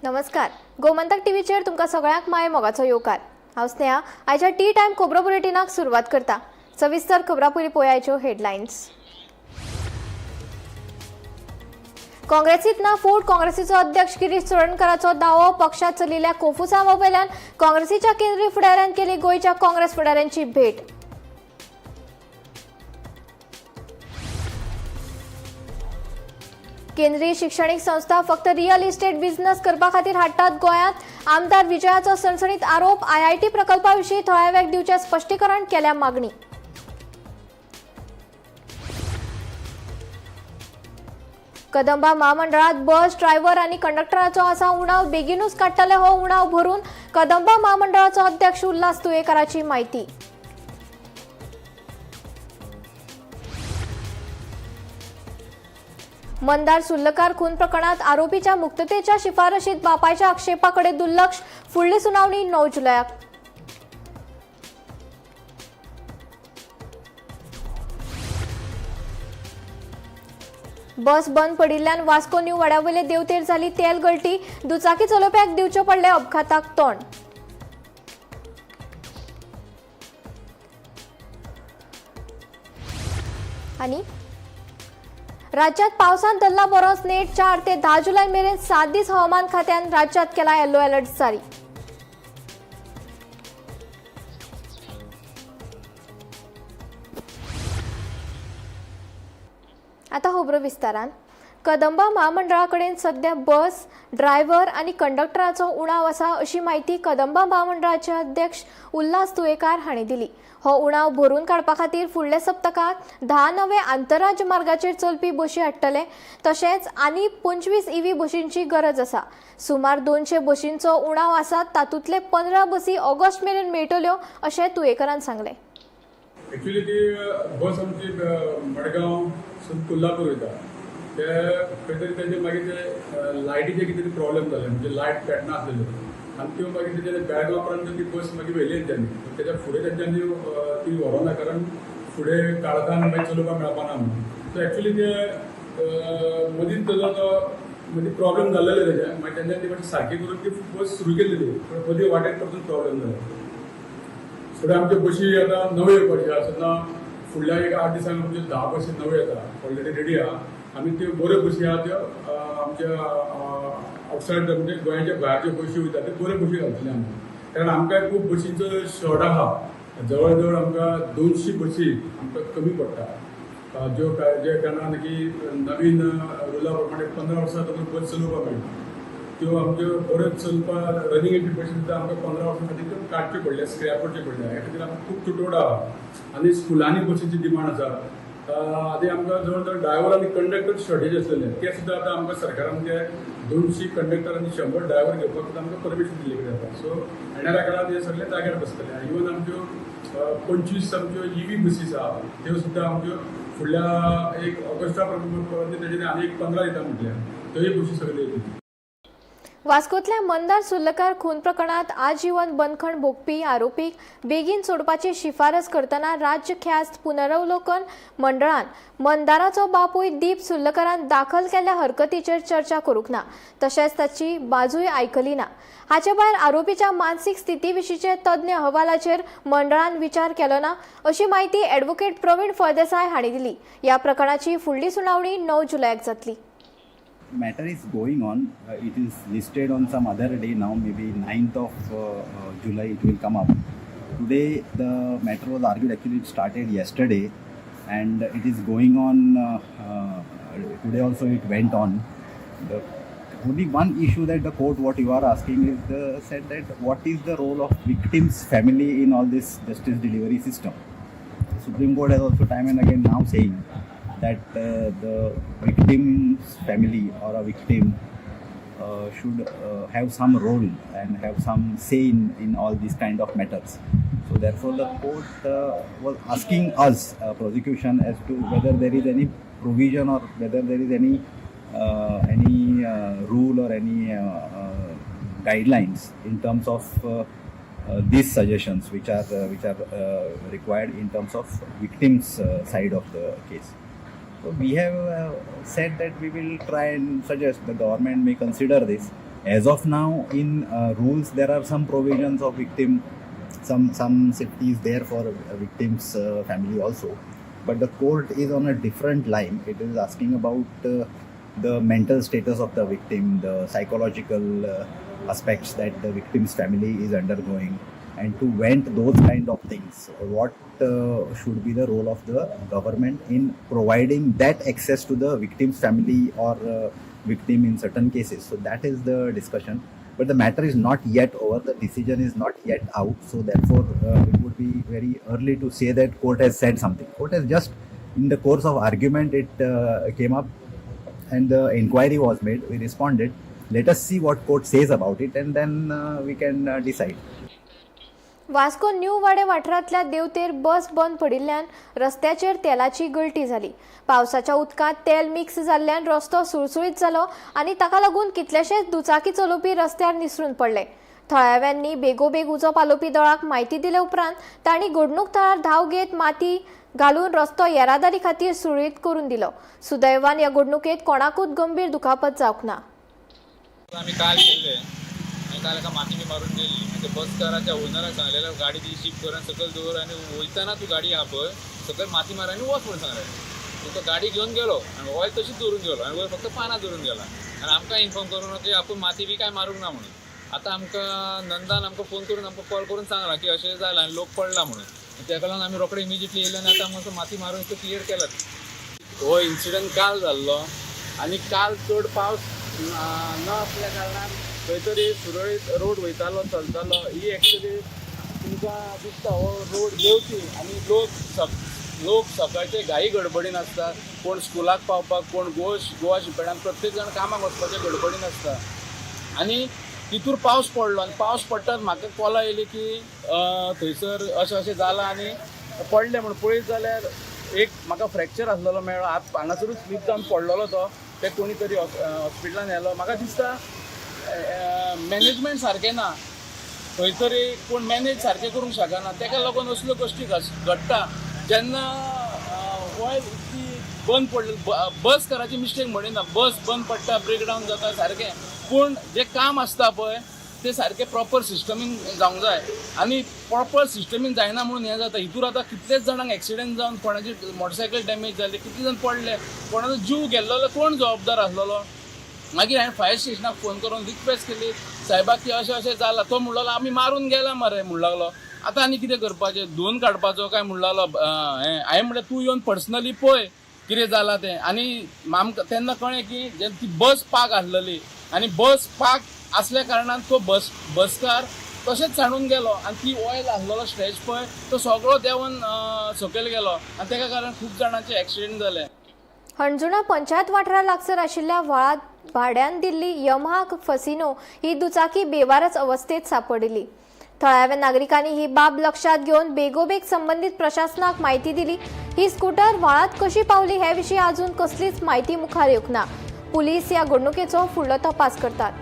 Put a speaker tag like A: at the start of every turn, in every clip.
A: नमस्कार. गोमंतक टीव्हीचेर तुमकां सगळ्यांक माय मोगाचो येवकार. हांव स्नेहा. आयच्या टी टायम खबरो बुलेटिनाक सुरवात करता. सविस्तर खबरां पयलीं पळोवयाच्यो हेडलायन्स. काँग्रेसींतना फूट. काँग्रेसीचो अध्यक्ष गिरीश चोडणकराचो दावो. पक्षात चलिल्ल्या कोफुसांवा वयल्यान काँग्रेसीच्या केंद्रीय फुडाऱ्यान केली गोंयच्या काँग्रेस फुडाऱ्यांची भेट. केंद्रीय शिक्षणीक संस्था फक्त रियल इस्टेट बिझनेस करपा खातीर हाडटात गोंयांत. आमदार विजयाचो सणसणीत आरोप. IIT प्रकल्पाविशीं थळाव्याक दिवचें स्पश्टीकरण केल्या मागणी. कदंबा महामंडळात बस ड्रायव्हर आनी कंडक्टराचो आसा उणाव. बेगीनूच काडटले हो उणाव भरून. कदंबा महामंडळाचो अध्यक्ष उल्हास तुयेकाराची माहिती. मंदार सुर्लकार खून प्रकरणात आरोपीच्या मुक्ततेच्या शिफारशीत बापायच्या आक्षेपाकडे दुर्लक्ष. फुडली सुनावणी 9 जुलयाक. बस बंद पडिल्ल्यान वास्को न्यू वाड्यावयले देवतेर जाली तेल गळटी. दुचाकी चलोवप्याक दिवचे पडले अपघाताक तोंड. आनी राज्यात पावसान धरला बरोच नेट. 4 ते 10 जुलय मेरेन 7 दीस हवामान खात्यान राज्यात केला येलो अलर्ट जारी. आता खबरो विस्तारान. कदंबा महामंडळा कडेन सध्या बस ड्रायव्हर आनी कंडक्टराचो उणाव आसा अशी माहिती कदंबा महामंडळाचे अध्यक्ष उल्हास तुयेकार हांणी दिली. हो उणाव भरून काडपा खातीर फुडल्या सप्तकात 10 नवे आंतरराज्य मार्गाचेर चलपी बशी हाडटले. तशेंच आनी 25 EV बशींची गरज आसा. सुमार 200 बशींचो उणाव आसा. तातूंतले 15 बसी ऑगस्ट मेरेन मेळटल्यो अशें तुयेकारान सांगलें.
B: एक्चुअली ती बस आमची मडगांव कोल्हापूर वयता ते खंय तरी तेजे मागीर ते लायटीचे कितें प्रॉब्लेम जाले म्हणजे लायट पेटना आसलेल्यो आनी त्यो मागीर तेजे बेळगांव पर्यंत ती बस मागीर व्हेली तेंच्यांनी. तेच्या फुडें तेंच्यांनी ती व्हरोना कारण फुडें काळखान मागीर चलोवपाक मेळपाना म्हणून. सो एक्चुअली ते मदींच तेजो तो मदीं प्रॉब्लेम जाल्लेले तेजे मागीर तेंच्यांनी ती मातशी सारकी करून ती बस सुरू केल्ली ती पूण मदीं वाटेर पासून प्रॉब्लेम जालो. फुडें आमच्यो बशी आतां नव्यो येवपाच्यो आसा. तेन्ना फुडल्या एक 8 दिसांक आमच्यो 10 बसी नव्यो येता ऑलरेडी रेडी आहा आनी त्यो बऱ्यो बसी आहा त्यो आमच्या आउटसायड म्हणजे गोंयाच्या भायरच्यो बशी वयता त्यो बऱ्यो बशी घालतले आमी. कारण आमकां खूब बशींचो शॉर्ट आहा. जवळ जवळ आमकां 200 बसी आमकां कमी पडटा ज्यो जे कारणान की नवीन रुला प्रमाणे 15 वर्सां तरी बस चलोवपाक मेळटा. त्यो आमच्यो बऱ्यो चलपाक रनिंगेच्यो बसी सुद्दां आमकां 15 वर्सां खातीर त्यो काडच्यो पडल्या स्क्रॅप करच्यो पडल्या. ह्या खातीर आमकां खूब तुटवडा आहा आनी स्कुलांनी बसीची डिमांड आसा. आदी आमकां जवळ जवळ ड्रायव्हर आनी कंडक्टर शॉर्टेज आसलेले ते सुद्दां आतां आमकां सरकारान ते 200 कंडक्टर आनी 100 ड्रायव्हर घेवपाक सुद्दां आमकां परमिशन दिल्ली कडेन आसा. सो येणाऱ्या काळात हे सगळे जाग्यार बसतले. इवन आमच्यो 25 आमच्यो EV बसीस आहा त्यो सुद्दां आमच्यो फुडल्या एक ऑगस्टा पर्यंत तेजेर आनी एक 15 येता म्हटल्या त्योय बसी सगळ्यो येतल्यो.
A: वास्कोतल्या मंदार सुर्लकार खून प्रकरणात आजीवन बंदखण भोगपी आरोपीक बेगीन सोडपाची शिफारस करतना राज्य ख्यास्त पुनरावलोकन मंडळान मंदाराचो बापूय दीप सुर्लकारान दाखल केल्ल्या हरकतीचेर चर्चा करूंक ना. तशेंच ताची बाजूय आयकली ना. हाचे भायर आरोपीच्या मानसीक स्थिती विशींचे तज्ञ अहवालाचेर मंडळान विचार केलो ना अशी माहिती ॲडव्होकेट प्रवीण फळदेसाय हांणी दिली. ह्या प्रकरणाची फुडली सुनावणी 9 जुलयाक जातली.
C: Matter is going on. It is listed on some other day now, maybe 9th of July it will come up. Today the matter was argued, actually it started yesterday and it is going on today also it went on. The only one issue that the court, what you are asking is said that what is the role of victim's family in all this justice delivery system. The Supreme Court has also time and again now saying that the victim's family or a victim should have some role and have some say in all these kind of matters. So therefore the court was asking us, prosecution, as to whether there is any provision or whether there is any rule or any guidelines in terms of these suggestions which are required in terms of victims side of the case. So we have said that we will try and suggest the government may consider this As of now, in rules, there are some provisions of victim, some safety is there for a victim's family also. But the court is on a different line. It is asking about the mental status of the victim, the psychological aspects that the victim's family is undergoing, and to vent those kind of things. What should be the role of the government in providing that access to the victim's family or victim in certain cases? So that is the discussion. But the matter is not yet over. The decision is not yet out. So therefore, it would be very early to say that court has said something. Court has just, in the course of argument, it came up, and the inquiry was made. We responded. Let us see what court says about it, and then we can decide.
A: Vasco new वाडे वाठारांतल्या देवतेर बस बंद पडिल्ल्यान रस्त्याचेर तेलाची गळटी जाली. पावसाच्या उदकांत तेल मिक्स जाल्ल्यान रस्तो सुळसुळीत जालो आनी ताका लागून कितलेशेच दुचाकी चलोवपी रस्त्यार निसरून पडले. थळाव्यांनी बेगोबेग उजो पालोवपी दळाक म्हायती दिले उपरांत तांणी घडणूक थळार धांव घेत माती घालून रस्तो येरादारी खातीर सुरळीत करून दिलो. सुदैवान ह्या घडणुकेत कोणाकूच गंभीर दुखापत जावंक ना.
D: आम्ही काल केले आणि काल एका माती मारून दिली आणि बसकाराच्या ओनराक सांगलेलं गाडी ती शिफ्ट करून सकल दवर आणि वयताना तू गाडी हा पळय सकल माती मार आणि वच म्हणून सांगलें. तो गाडी घेऊन गेलो आणि ऑयल तशीच दवरून गेलो आणि वयर फक्त पानां दवरून गेला आणि आमकां इन्फॉर्म करून की आपण माती बी काय मारूंक ना म्हणून. आता आमकां नंदान आमकां फोन करून आमकां कॉल करून सांगला की अशें जालां आनी लोक पडला म्हणून. त्या लागून आमी रोखडे इमिजिएटली येयले आनी आतां आमकां माती मारून तो क्लियर केला. हो इन्सिडंट काल जाल्लो आनी काल चड पावस न असल्या कारणान खंय तरी सुरळीत रोड वयतालो चलतालो. ही एक्चुली तुमकां दिसता हो रोड देंवती आनी लोक सकाळचे घाई गडबडीन आसता. कोण स्कुलाक पावपाक, कोण गोवा शिपेडान प्रत्येक जाण कामाक वचपाचे गडबडीन आसता. आनी तितूर पावस पडलो आनी पावस पडटात म्हाका कॉलां येयली की थंयसर अशें जालां आनी पडलें म्हूण. पळयत जाल्यार एक म्हाका फ्रॅक्चर आसलेलो मेळ्ळो. हांगासरूच स्लीप जावन पडलेलो तो. ते कोणी तरी हॉस्पिटलान व्हेलो. म्हाका दिसता मॅनेजमेंट सारकें ना. खंय तरी कोण मॅनेज सारकें करूंक शकना. ताका लागून असल्यो गोश्टी घडटा. जेन्ना ऑयल इतकी बंद पडली, बस कराची मिस्टेक म्हणिना, बस बंद पडटा, ब्रेकडावन जाता सारकें. पूण जे काम आसता पळय ते सारकें प्रॉपर सिस्टमीन जावंक जाय आनी प्रॉपर सिस्टमीन जायना म्हणून हें जाता. हितूर आतां कितलेच जाणांक एक्सिडेंट जावन कोणाची मोटरसायकल डॅमेज जाली, कितले जाण पडले, कोणाचो जीव गेल्लो कोण जबाबदार आसलेलो. मागीर हांवें फायर स्टेशनाक फोन करून रिक्वेस्ट केली सायबाक की अशें जालां. तो म्हणलेलो आमी मारून गेला मरे म्हणूंक लागलो. आतां आनी कितें करपाचें, धुवन काडपाचो काय म्हणूंक लागलो. हांवें म्हणलें तूं येवन पर्सनली पळय कितें जालां तें. आनी आमकां तेन्ना कळ्ळें की ती बस पार्क आसलेली आनी बस पार्क असल्या कारणान तो बसकार तशेंच सांडून गेलो आनी ती ऑयल आसलेलो स्ट्रेच पळय तो सगळो देंवन सकयल गेलो आनी ताका कारण खूब जाणांचे एक्सिडेंट जाले.
A: हणजुणा पंचायत वाठारा लागसर आशिल्ल्या व्हाळात भाड्यान दिल्ली यमहा फसिनो ही दुचाकी बेवारस अवस्थेत सापडिल्ली. थळाव्या नागरिकांनी ही बाब लक्षात घेऊन बेगोबेग संबंधित प्रशासनाक माहिती दिली. ही स्कूटर व्हाळात कशी पावली हे विशीं अजून कसलीच माहिती मुखार येवंक ना. पुलीस ह्या घडणुकेचो फुडलो तपास करतात.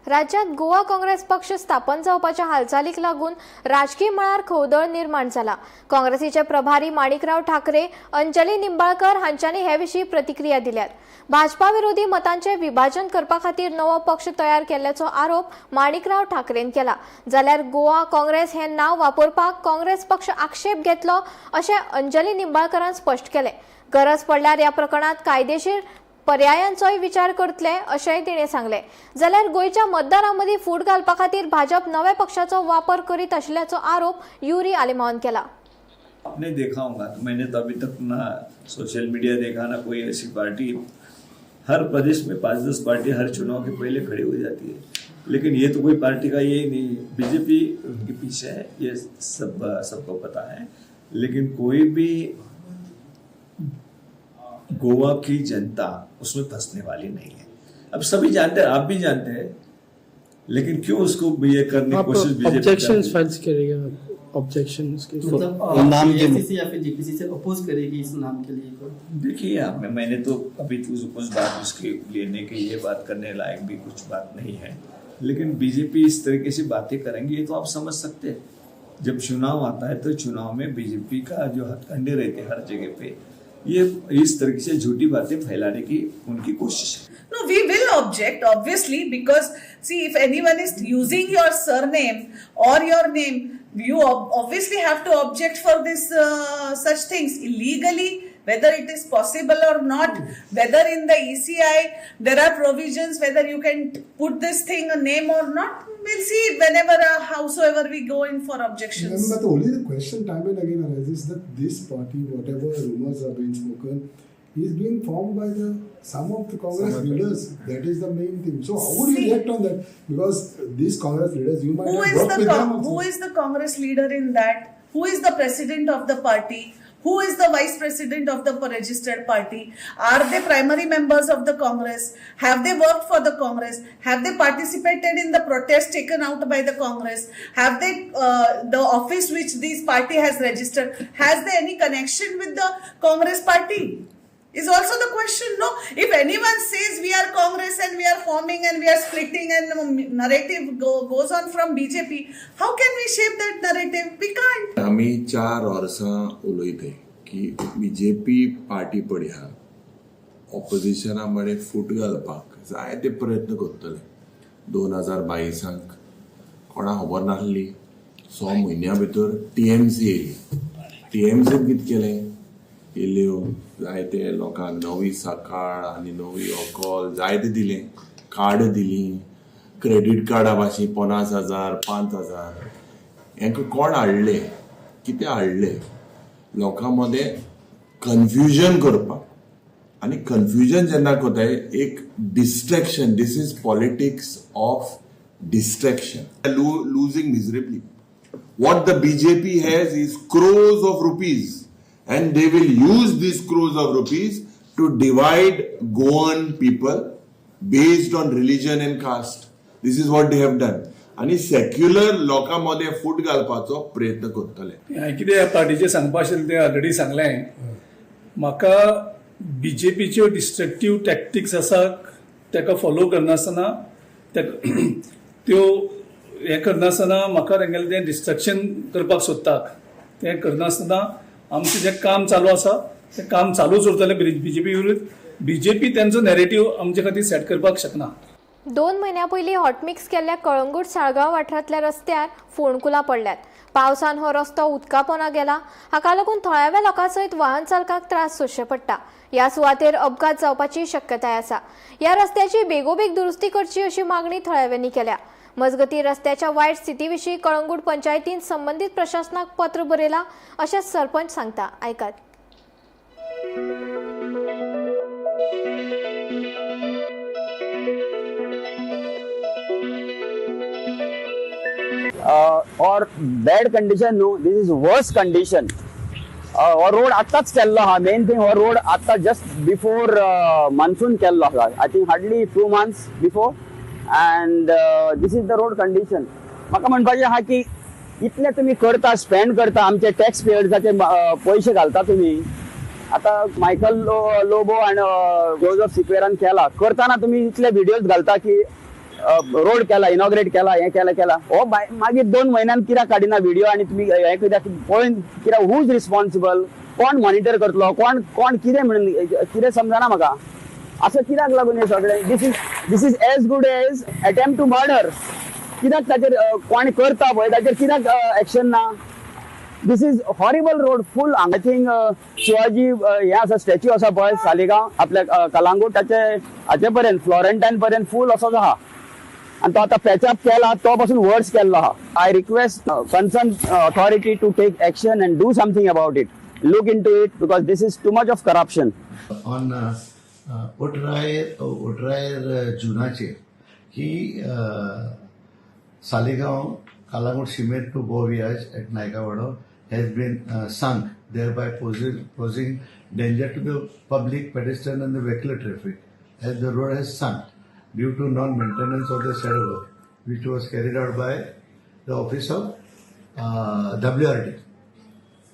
A: राज्यात गोवा काँग्रेस पक्ष स्थापन जावपाच्या हालचालीक लागून राजकीय मळार खवदळ निर्माण जाला. काँग्रेसीचे प्रभारी माणिकराव ठाकरे, अंजली निंबाळकर हांच्यांनी हे विशीं प्रतिक्रिया दिल्यात. भाजपा विरोधी मतांचे विभाजन करपा खातीर नवो पक्ष तयार केल्ल्याचो आरोप माणिकराव ठाकरेन केला. जाल्यार गोवा काँग्रेस हे नांव वापरपाक काँग्रेस पक्ष आक्षेप घेतलो अशें अंजली निंबाळकरान स्पश्ट केलें. गरज पडल्यार ह्या प्रकरणात कायदेशीर पर्यायांचोय विचार करतले अशेंय तिणें सांगलें. जाल्यार गोंयच्या मतदारांमदीं फूट घालपा खातीर भाजप नव्या पक्षाचो वापर करीत आशिल्ल्याचो आरोप युरी आलिमावन केला.
E: आपने देखा होगा, तो मैंने तो अभी तक ना सोशल मीडिया देखा ना कोई ऐसी पार्टी. हर प्रदेश में 5-10 पार्टी हर चुनाव के पहले खड़ी हो जाती है, लेकिन ये तो कोई पार्टी का यही नहीं. बीजेपी उनके पीछे है, ये सबको पता है. लेकिन कोई भी गोवा की जनता उसमें फंसने वाली नहीं है। अब सभी जानते हैं, आप भी जानते हैं, लेकिन क्यों उसको ये करने की कोशिश बीजेपी
F: ऑब्जेक्शंस फाइल करेगा, ऑब्जेक्शंस के
G: मतलब
F: नाम के
G: AICC या फिर GPC से अपोज करेगी इस नाम के लिए को?
E: देखिए मैंने तो अभी कुछ बात उसके लेने के ये बात करने लायक भी कुछ बात नहीं है, लेकिन बीजेपी इस तरीके से बातें करेंगे ये तो आप समझ सकते हैं। जब चुनाव आता है तो चुनाव में बीजेपी का जो हथकंडे रहते हैं हर जगह पे, ये इस तरीके से झूठी बातें फैलाने की उनकी कोशिश है।
H: No, we will object, obviously, because see, if anyone is using your surname or your name, you obviously have to object for this such things illegally, whether it is possible or not, whether in the ECI there are provisions whether you can put this thing a name or not. We'll see whenever, howsoever we go in for objections.
I: But only the question time and again arises that this party, whatever rumors are being spoken, is being formed by some of the Congress leaders. That is the main thing. So how would you react on that? Because these Congress leaders, you might
H: Who
I: have
H: is
I: worked with them also.
H: who is the Congress leader in that? Who is the president of the party? Who is the vice president of the registered party? Are they primary members of the Congress? Have they worked for the Congress? Have they participated in the protest taken out by the Congress? Have they, the office which this party has registered, has there any connection with the Congress party? Is also the question, no? If anyone says we are Congress and we are forming and we are splitting and narrative goes on from BJP, how can we shape that narrative? We can't.
J: आम्ही 4 वर्सां उलयताय की BJP party पळय ऑपोजिशना मळे फूट घालपाक जायते प्रयत्न करतले। 2022 कोणा खबर नासली 6 म्हयन्या भितर TMC येयली। TMCन कितें केलें? येयल्यो जायते लोकांक नवी सकाळ आनी नवी अकॉल जायते दिले, कार्ड दिली, क्रेडिट कार्डा भाशी 50,000 5,000 हेंका कोण हाडले, कितें हाडले? लोकां मदें कन्फ्युजन करपाक, आनी कन्फ्युजन जेन्ना कोताय एक distraction. This is politics of distraction, losing miserably. What the BJP has is crores of rupees, and they will use these crores of rupees to divide Goan people based on religion and caste. This is what they have done. आणि secular लोकांमध्ये फूट घालपाचो प्रयत्न करतले.
F: हांवें कितें ह्या पार्टीचें सांगपा आशिल्लें तें ऑलरेडी सांगलें. म्हाका बीजेपीच्यो डिस्ट्रक्टीव टॅक्टिक्स आसा ताका फॉलो करनासतना त्यो हें करनासतना म्हाका तेंगेलें तें डिस्ट्रक्शन करपाक सोदतात. तें करनासतना आमचें जें काम चालू आसा तें काम चालूच उरतलें बीजेपी विरुद्ध. बीजेपी तेंचो नॅरेटिव्ह आमचे खातीर सेट करपाक शकना.
A: 2 महिन्यां पयलीं हॉटमिक्स केल्ल्या कळंगूट साळगांव वाठारांतल्या रस्त्यार फोंडकुलां पडल्यात. पावसान हो रस्तो उदकापोना गेला. हाका लागून थळाव्या लोकां सयत वाहन चालकांक त्रास सोंसचे पडटा. ह्या सुवातेर अपघात जावपाची शक्यताय आसा. ह्या रस्त्याची बेगोबेग दुरुस्ती करची अशी मागणी थळाव्यांनी केल्या. मजगती रस्त्याच्या वायट स्थितीविशीं कळंगूट पंचायतीन संबंधीत प्रशासनाक पत्र बरयलां अशें सरपंच सांगता. आयकात.
K: और बॅड कंडिशन न्हू, दीस इज वर्स कंडिशन. हो रोड आतांच केल्लो आहा. मेन थिंग हो रोड आतां जस्ट बिफोर मान्सून केल्लो आसा. I think hardly 2 months before. And this is the road condition. म्हाका म्हणपाचें आहा की इतले तुमी करता, स्पेंड करता, आमचे टॅक्स पेयर्साचे पयशे घालता तुमी. आतां मायकल लोबो आनी जोझफ सिक्वेरान केला, करताना तुमी इतले व्हिडियोज घालता की रोड केला, इनॉग्रेट केला, हें केला. हो मागीर 2 महिन्यान कित्याक काडिना व्हिडियो आनी तुमी हें कित्याक पळोवन कित्याक हूज रिस्पॉन्सिबल, कोण मॉनिटर करतलो, कोण कितें म्हणून कितें समजना म्हाका. असं कित्याक लागून हे सगळें? This is as good as attempt to murder. कित्याक ताचेर कोण करता पळय ताचेर कित्याक एक्शन ना? This is horrible road full. I think Shivaji हे आसा स्टॅच्यू आसा पळय सालिगांव आपल्या कलांगूट हाचे पर्यंत फ्लोरेंटाइन पर्यंत फूल असोच आहा. आणि तो आता पॅचअप केला, तो पासून वर्स केल्लो आहा. I request concern authority to take action and do something about it. Look into it because this is too much of corruption.
L: ऑन ओटरायर जुनाचेर ही सालिगांव कालांगूट शिमेर टू गोवियाज at Naikawado has been sunk, thereby posing danger to the public, pedestrian and the vehicular traffic, as the road has sunk due to non-maintenance of the shadow work, which was carried out by the office of WRD.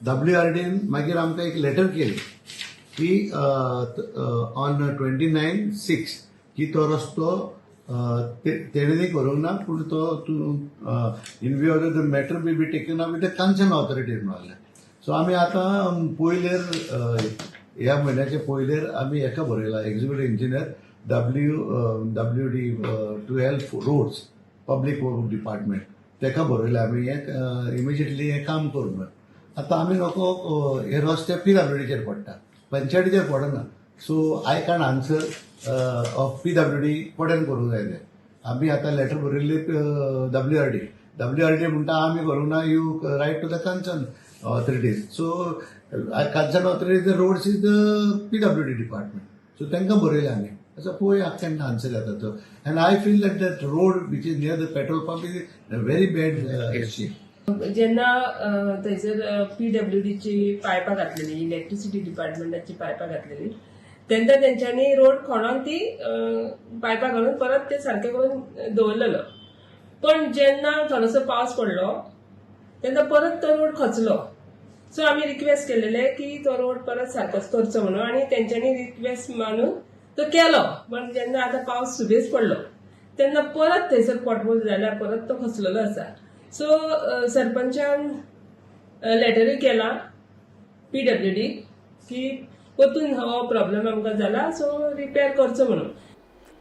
L: WRD मागीर आमकां एक letter केली की on 29/6 की तो रस्तो तेणेंनी करूंक ना, पूण तो in view of the matter be taken up with the concern authorities म्हणलें. सो आमी आतां पयलेर ह्या म्हयन्याचे पयलेर आमी हेका बरयला, executive engineer WD to help roads public work department, तेका बरयला आमी हें इमिजिएटली हें काम करूं म्हणून. आतां आमी नको हे रस्ते PWDचेर पडटा, पंचायतीचेर पडना. So I can answer of PWD कोणेन करूंक जाय तें. आमी आतां लेटर बरयल्ली WRD म्हणटा आमी करूंक ना, you write to the concern authorities. So concern authorities the roads is the PWD department. So तांकां बरयलें आमी. असो पळय केन्ना आन्सर येता तो. And I feel that road which is near the petrol pump is in very bad shape.
M: जेन्ना थंयसर PWDची पायपां घातलेली, इलेक्ट्रिसिटी डिपार्टमेंटाची पायपां घातलेली, तेन्ना तेंच्यांनी रोड खणून ती पायपां घालून परत ते सारकें करून दवरलेलो. पण जेन्ना थोडोसो पावस पडलो तेन्ना परत तो रोड खचलो. सो आमी रिक्वेस्ट केलेले की तो रोड परत सारको करचो म्हणून, आनी तेंच्यांनी रिक्वेस्ट मानून तो केलो. पण जेन्ना आतां पावस सुबेज पडलो तेन्ना परत थंयसर पोटबोल जाल्यार परत तो खचलेलो आसा. सो सरपंचान लेटरूय केला PWD की परतून हो प्रॉब्लेम आमकां जाला, सो रिपेर करचो म्हणून.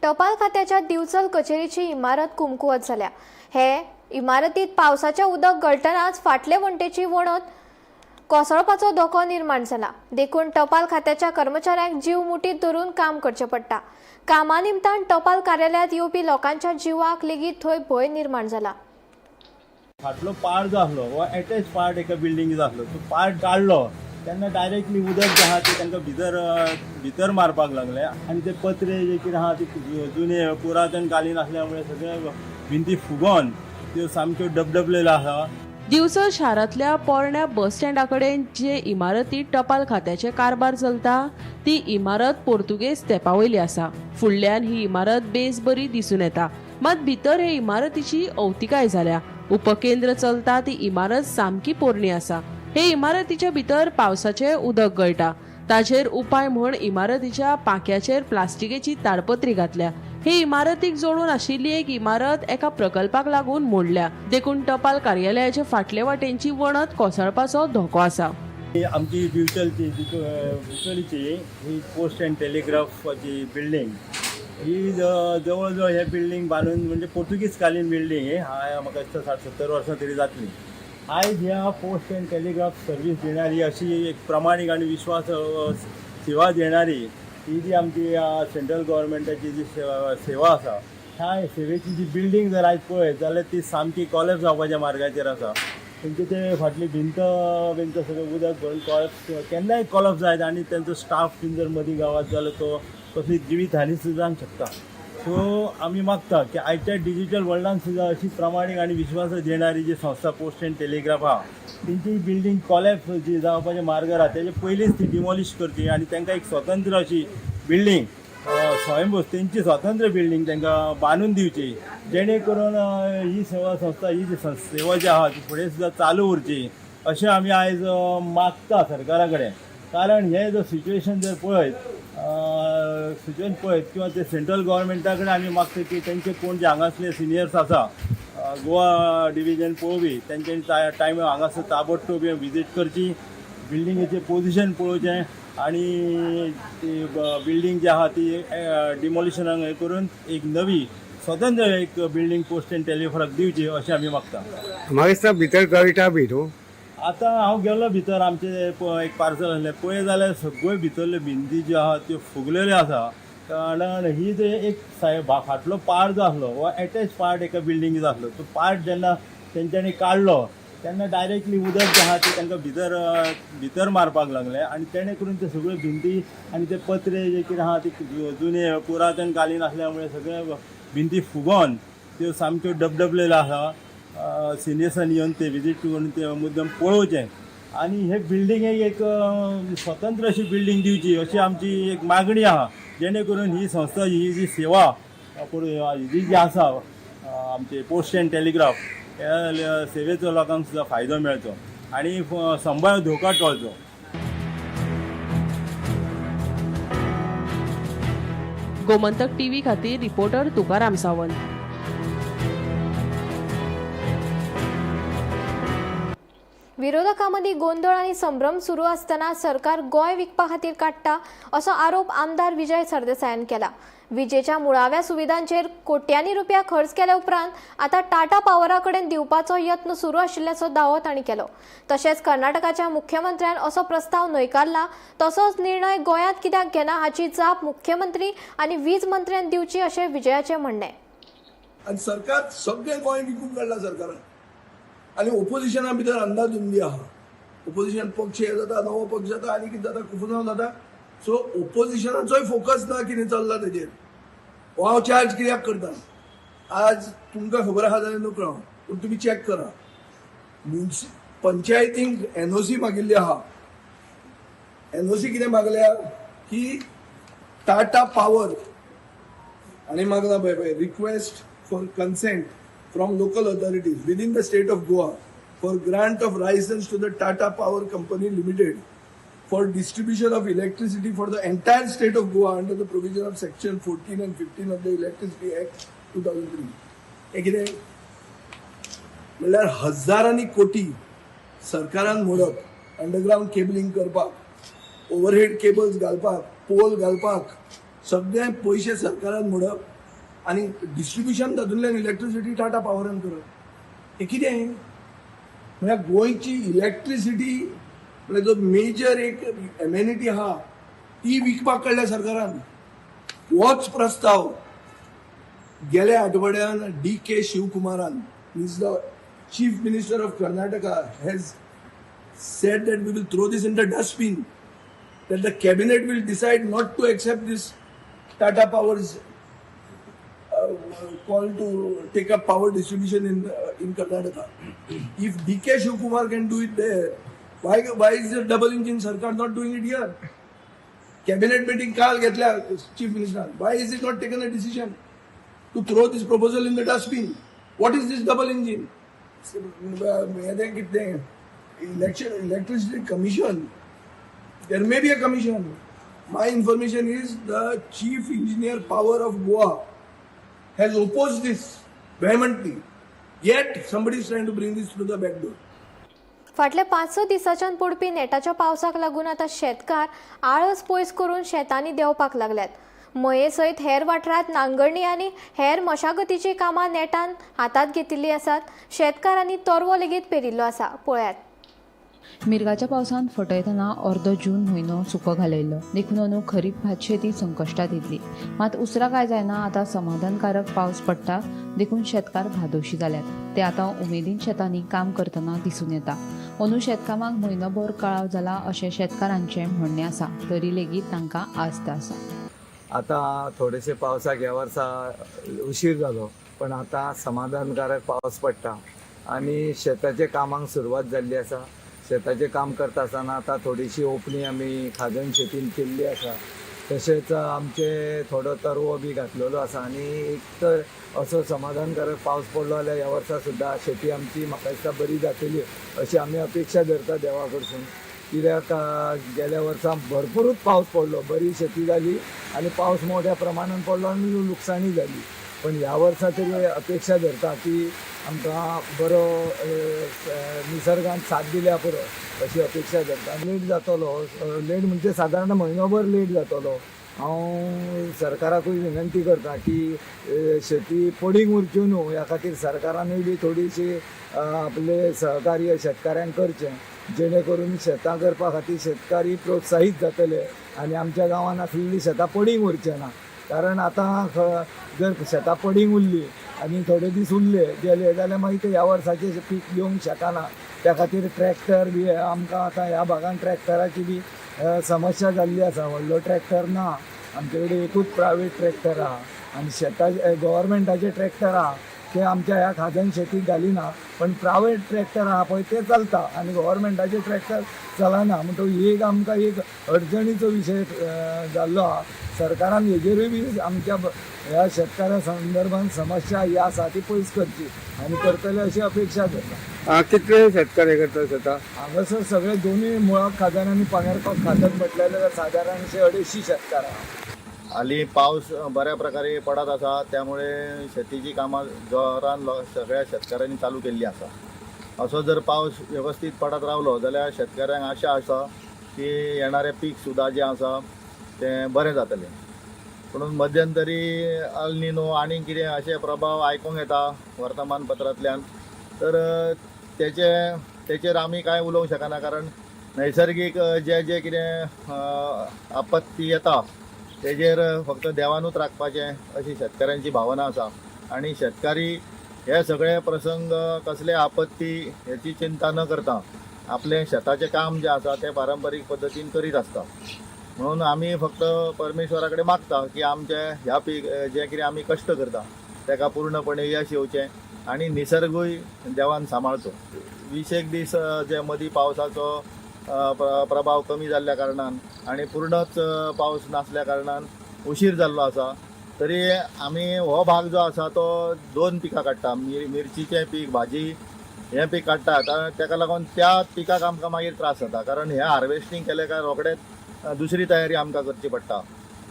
A: टपाल खात्याच्या दिवचल कचेरीची इमारत कुमकुवत झाल्या. हे इमारतीत पावसाचे उदक गळटनाच फाटले वणटेची वणत कोसळपाचो धोको निर्माण जाला. देखून टपाल खात्याच्या कर्मचाऱ्यांक जीव मुठीत धरून काम करचे पडटा. कामा निमतान टपाल कार्यालयात येवपी लोकांच्या जिवाक लेगीत थंय भंय निर्माण जाला.
N: फाटलो पार्ट जो आसलो वो एटॅच पार्ट एका बिल्डिंगेचो आसलो, तो पार्ट काडलो तेन्ना डायरेक्टली उदक जे आहा ते तांकां भितर मारपाक लागले. आनी ते पत्रे जे कितें आहा ते जुने पुरातन कालीन आसल्यामुळे सगळे भिंती फुगोवन त्यो सामक्यो डबडबलेल्यो आसा.
O: दिवचल शारांतल्या पोरण्या बस स्टँडा कडेन जे इमारतीत टपाल खात्याचे कारभार चलता ती इमारत पोर्तुगेज तेंपावयली आसा. फुडल्यान ही इमारत बेस बरी दिसून येता, मात भितर हे इमारतीची अवतिकाय जाल्या. उपकेंद्र चलता ती इमारत सामकी पोरणी आसा. हे इमारतीच्या भितर पावसाचे उदक गळटा. ताचेर उपाय म्हूण इमारतीच्या पांक्याचेर प्लास्टिकेची ताडपत्री घातल्या. हे इमारतीक जोडून आशिल्ली एक इमारत एका प्रकल्पाक लागून मोडल्या. देखून टपाल कार्यालयाचे फाटले वाटेंची वणत कोसळपाचो धोको आसा.
N: आमची बिचोलीची ही पोस्ट अँड टेलिग्राफची बिल्डींग ही जवळ जवळ हे बिल्डींग बांदून म्हणजे पोर्तुगीज कालीन बिल्डींग ही म्हाका दिसता 60-70 वर्सां तरी जातली. आयज ह्या पोस्ट अँड टेलिग्राफ सर्वीस देणारी अशी एक प्रामाणीक आनी विश्वास सेवा देणारी ही जी आमची सेंट्रल गव्हर्मेंटाची जी सेवा आसा, ह्या सेवेची जी बिल्डींग जर आयज पळयत जाल्यार ती सामकी कॉलेप्स जावपाच्या मार्गाचेर आसा. तेंचे ते फाटली भिंत सगळें उदक भरून कॉलेप्स केन्नाय कॉलेप्स जायत आनी तेंचो स्टाफ बीन जर मदीं गावात जाल्यार तो कसली जिवीत हानी सुद्दां जावंक शकता. सो आमी मागता की आयच्या डिजिटल वर्ल्डान सुद्दां अशी प्रामाणीक आनी विश्वास देणारी जी संस्था पोस्ट अँड टेलिग्राफ आहा तेंची बिल्डींग कॉलेप्स जी जावपाचे मार्गार आहा तेजे पयलींच ती डिमॉलिश करची आनी तांकां एक स्वतंत्र अशी बिल्डींग स्वयंभू तेंची स्वतंत्र बिल्डींग तांकां बांदून दिवची, जेणे करून ही सेवा संस्था ही जी सेवा जी आहा ती फुडें सुद्दां चालू उरची अशें आमी आयज मागता सरकारा कडेन. कारण हे जो सिच्युएशन जर पळयत किंवा ते सेंट्रल गव्हर्मेंटा कडेन आमी मागता की तेंचे कोण जे हांगासले सिनियर्स आसा गोवा डिविजन पळोवपी तेंच्यांनी टायम हांगासर ताबडतोब विजीट करची, बिल्डिंगेचें पोजिशन पळोवचें आनी ती बिल्डींग जी आहा ती डिमॉलिशनाक हें करून एक नवी स्वतंत्र एक बिल्डींग पोस्ट अँड टेलिग्राफाक दिवची अशें आमी मागता.
P: म्हाका दिसता भितर गळटा बी न्हू.
N: आतां हांव गेल्लो भितर आमचे एक पार्सल आसलें पळय जाल्यार सगळ्यो भितरल्यो भिंती ज्यो आहा त्यो फुगलेल्यो आसा. कारण ही जे एक फाटलो पार्ट जो आसलो हो एटॅच पार्ट एका बिल्डिंगेचो आसलो, तो पार्ट जेन्ना तेंच्यांनी काडलो तेन्ना डायरेक्टली उदक जे आहा ते तांकां भितर मारपाक लागले आनी तेणे करून ते सगळ्यो भिंती आनी ते पत्रे जे कितें आहा ते जुने पुरातन कालीन आसल्यामुळे सगळे भिंती फुगोवन त्यो सामक्यो डबडबलेल्यो आसा. सिनियर्सांनी येवन ते विजीट करून ते मुद्दम पळोवचें आणि हे बिल्डिंगेक एक स्वतंत्र अशी बिल्डिंग दिवची अशी आमची एक मागणी आहा, जेणे करून ही संस्था ही जी सेवा जी आसा आमचे पोस्ट अँड टेलिग्राफ ह्या सेवेचो लोकांक सुद्दां फायदो मेळचो आणि संभाव्य धोका टळचो.
O: गोमंतक टीव्ही खातीर रिपोर्टर तुकाराम सावंत.
A: विरोधकांमदी गोंधळ आणि संभ्रम सुरू असताना सरकार गोय विकपा खातीर काडटा असो आरोप आमदार विजय सरदेसायान केला. विजेच्या मुळाव्या सुविधांचेर कोट्यांनी रुपया खर्च केल्या उपरांत आता टाटा पॉवरा कडेन दिवपाचो यत्न सुरू आशिल्ल्याचो दावो तांणी केलो. तशेंच कर्नाटकाच्या मुख्यमंत्र्यान असो प्रस्ताव न्हयकारला, तसोच निर्णय गोंयांत कित्याक घेना हाची जाप मुख्यमंत्री आनी वीज मंत्र्यान दिवची अशें विजयाचें म्हणणें.
Q: आनी सरकार सगळें गोंय विकून काडला सरकारान आनी ओपोजिशना भितर अंदाजुंदी आहा. ओपोजिशन पक्ष हे जाता, नवो पक्ष जाता आनी कितें जाता कुफुनाव जाता. सो ओपोजिशनाचोय फोकस ना कितें चल्ला तेजेर. हांव चार्ज कित्याक करता, आज तुमकां खबर आहा जाल्यार नकळो पूण तुमी चॅक करा. पंचायतींक एनओसी मागिल्ली आहा. एनओसी कितें मागल्या की टाटा पॉवर आनी मागला पळय request for consent from local authorities within the state of Goa for grant of license to the Tata Power Company Limited for distribution of electricity for the entire state of Goa under the provision of section 14 and 15 of the Electricity Act 2003. हे कितें म्हणल्यार हजारांनी कोटी सरकारान मोडप, underground cabling करपाक, overhead cables घालपाक, pole घालपाक, सगळे पयशे सरकारान मोडप आणि डिस्ट्रीब्युशन तातूंतल्यान इलेक्ट्रिसिटी टाटा पॉवरान करप. हे कितें म्हळ्यार गोंयची इलेक्ट्रिसिटी म्हळ्यार जो मेजर एक एमेनिटी आहा ती विकपाक काडल्या सरकारान. होच प्रस्ताव गेल्या आठवड्यान DK शिवकुमारान, is the chief minister of Karnataka, has said that we will throw this in the dustbin, that the cabinet will decide not to accept this Tata Power's call to take up power distribution in Karnataka. If DK Shivkumar can do it there, why is the double engine Sarkar not doing it here? Cabinet meeting kaal घेतल्या chief minister. Why is it not taken a decision to throw this proposal in the dustbin? What is this double engine? Electricity commission. There may be a commission. My information is the chief engineer power of Goa has opposed this vehemently. Yet somebody is trying to bring this to the back door.
A: फाटल्या 5-6 दिसांच्यान पडपी नेटाच्या पावसाक लागून आता शेतकार आळस पयस करून शेतांनी देंवपाक लागल्यात. मये सयत हेर वाठारांत नांगरणी आनी हेर मशागतीची कामां नेटान हातांत घेतिल्ली आसात. शेतकारांनी तरवो लेगीत पेरिल्लो आसा. पळयात.
R: मिरगाच्या पावसान फटयतना अर्दो जून म्हयनो सुको घालयल्लो. देखून अंदू खरीप भात शेती संकश्टांत येतली. मात उसरा काय जायना आतां समाधानकारक पावस पडटा देखून शेतकार धादोशी जाल्यात. ते आतां उमेदीन शेतांनी काम करतना दिसून येता. अंदू शेतकामाक म्हयनोभर कळाव जाला अशें शेतकारांचें म्हणणें आसा. तरी लेगीत तांकां आस्त आसा.
S: आता थोडेशे पावसाक ह्या वर्सा उशीर जालो पण आता समाधानकारक पावस पडटा आणि शेताच्या कामांक सुरवात जाल्ली आसा. शेताचें काम करता आसतना आता थोडीशी ओपणी आमी खाजण शेतीन केल्ली आसा. तशेंच आमचे थोडो तरवो बी घातलेलो आसा आनी एक तर असो समाधानकारक पावस पडलो जाल्यार ह्या वर्सा सुद्दां शेती आमची म्हाका दिसता बरी जातली अशी आमी अपेक्षा धरता देवा कडसून. कित्याक गेल्या वर्सा भरपूरूच पावस पडलो, बरी शेती जाली आनी पावस मोठ्या प्रमाणान पडलो आनी लुकसाणी जाली. पण ह्या वर्सा तरी अपेक्षा धरता की आमकां बरो निसर्गान साथ दिल्या पुरो अशी अपेक्षा धरता. लेट जातलो, लेट म्हणजे सादारण म्हयनोभर लेट जातलो. हांव सरकाराकूय विनंती करता की शेती पडींग उरच्यो न्हू ह्या खातीर सरकारानूय बी थोडीशी आपले सहकार्य शेतकाऱ्यांक करचें जेणे करून शेतां करपा खातीर शेतकारी प्रोत्साहीत जातले आनी आमच्या गांवांत आसलेलीं शेतां पडींग उरचें ना. कारण आतां जर शेतां पडींग उरलीं आनी थोडे दीस उरले गेले जाल्यार मागीर ते ह्या वर्साचें पीक घेवंक शकना. त्या खातीर ट्रॅक्टर बी आमकां आतां ह्या भागांत ट्रॅक्टराची बी समस्या जाल्ली आसा. व्हडलो ट्रॅक्टर ना आमचे कडेन एकूच प्रायवेट ट्रॅक्टर आहा आनी शेता गव्हर्मेंटाचे ट्रॅक्टर आहा
N: ते आमच्या ह्या खाज्यान शेतीक घालिना, पण प्रायवेट ट्रॅक्टर आहा पळय ते चलता आनी गव्हर्मेंटाचे ट्रॅक्टर चलना. म्हणटकूच ही एक आमकां एक अडचणीचो विशय जाल्लो आहा. सरकारान हेजेरूय बी आमच्या ह्या शेतकाऱ्या संदर्भात समस्या ही आसा ती पयस करची आनी करतले अशी अपेक्षा करता.
P: कितले शेतकरी करता शेतां?
N: हांगासर सगळे दोन्ही मुळाक खात्यान आनी पांगरपाक खात्यान म्हटल्यार साधारण 250 शेतकार आहा.
T: हाली पाऊस बऱ्या प्रकारे पडत आसा, त्यामुळे शेतीची कामां जोरान सगळ्या शेतकऱ्यांनी चालू केल्ली आसा. असो जर पाऊस व्यवस्थित पडत रावलो जाल्यार शेतकऱ्यांक आशा आसा की येणारें पीक सुद्दां जें आसा तें बरें जातलें. म्हणून मध्यंतरी अल निनो आनी कितें अशे प्रभाव आयकूंक येता वर्तमानपत्रांतल्यान, तर तेचेर आमी कांय उलोवंक शकना, कारण नैसर्गीक जे कितें आपत्ती येता तेजेर फक्त देवानूच राखपाचें अशी शेतकऱ्यांची भावना आसा. आनी शेतकारी हे सगळे प्रसंग कसले आपत्ती हेची चिंता न करता आपलें शेताचें काम जें आसा तें पारंपारीक पद्दतीन करीत आसता. म्हणून आमी फक्त परमेश्वरा कडेन मागता की आमचे ह्या पीक जें कितें आमी कश्ट करता तेका पूर्णपणे यश येवचें आनी निसर्गूय देवान सांबाळचो. 20 दीस जे मदीं पावसाचो प्रभाव कमी जाल्ल्या कारणान आनी पूर्णच पावस नासल्या कारणान उशीर जाल्लो आसा. तरी आमी हो भाग जो आसा तो 2 पिकां काडटा, मिरचीचें पीक, भाजी हें पीक काडटात. तेका लागून त्या पिकाक आमकां मागीर त्रास जाता, कारण हें हार्वेस्टिंग केलें काय रोखडेंच दुसरी तयारी आमकां करची पडटा.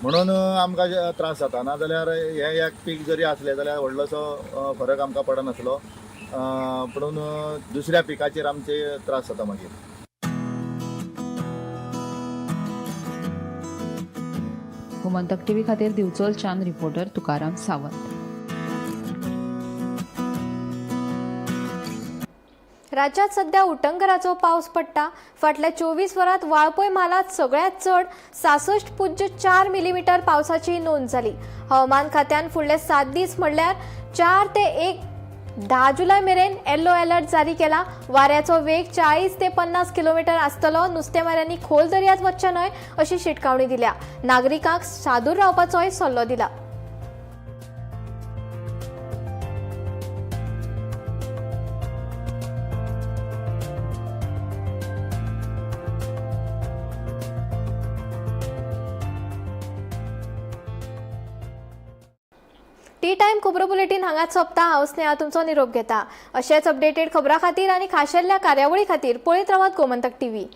T: म्हणून आमकां त्रास जाता. नाजाल्यार हें एक पीक जरी आसलें जाल्यार व्हडलोसो फरक आमकां पडनासलो, पूण दुसऱ्या पिकाचेर आमचे त्रास जाता मागीर.
R: गोमंतक टीव्ही खातीर दिवचलच्यान रिपोर्टर तुकाराम सावंत.
A: राज्यात सध्या उटंगराचो पावस पडटा. फाटल्या 24 वरांत वाळपय म्हालात सगळ्यात चड 66.4 मिलीमीटर पावसाची नोंद जाली. हवामान खात्यान फुडले 7 दीस म्हणल्यार 4 ते 10 जुलय मेरेन येलो अलर्ट जारी केला. वाऱ्याचो वेग 40 ते 50 किलोमीटर आसतलो. नुस्तेमाऱ्यांनी खोल दर्यांत वचचे न्हय अशी शिटकावणी दिल्या. नागरिकांक सादूर रावपाचोय सल्लो दिला. टी टाइम खबरो बुलेटिन हांगाच सोंपता. हांव स्नेहा तुमचो निरोप घेता. अशेच अपडेटेड खबरां खातीर आनी खाशेल्या कार्यावळी खातीर पळयत रावात गोमंतक टीव्ही.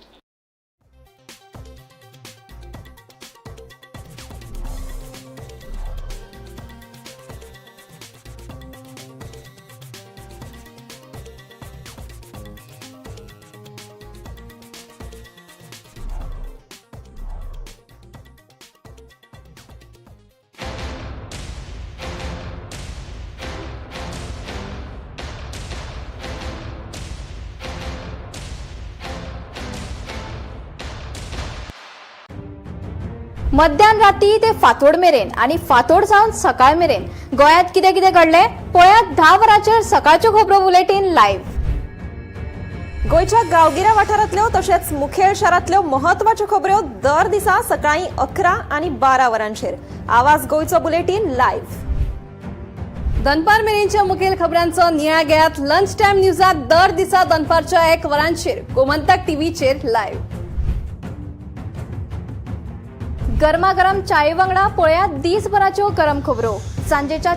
A: मध्यान राती ते फातोड मेरेन आणि फातोड सावन सकाळ मेरेन गोयात कितें कितें घडले पळयात 10 वरांचेर सकाळच्यो खबरो बुलेटिन लायव्ह.
U: गोयच्या गांवगिऱ्या वाठारांतल्यो तशेंच मुखेल शारांतल्यो महत्वाच्यो खबरो दर दिसा सकाळी 11 आनी 12 वरांचेर. आवाज गोयचो बुलेटिन लायव्ह. दनपार मेरेनच्या मुखेल खबरांचो नियाळ घेयात लंच टायम न्यूजात दर दिसा दनपारच्या 1 वरांचेर गोमंतक टीव्हीचेर लायव्ह.
A: गरमागरम चाये वांगडा पळयात दिसभराच्यो गरम खबरो. सांजेच्या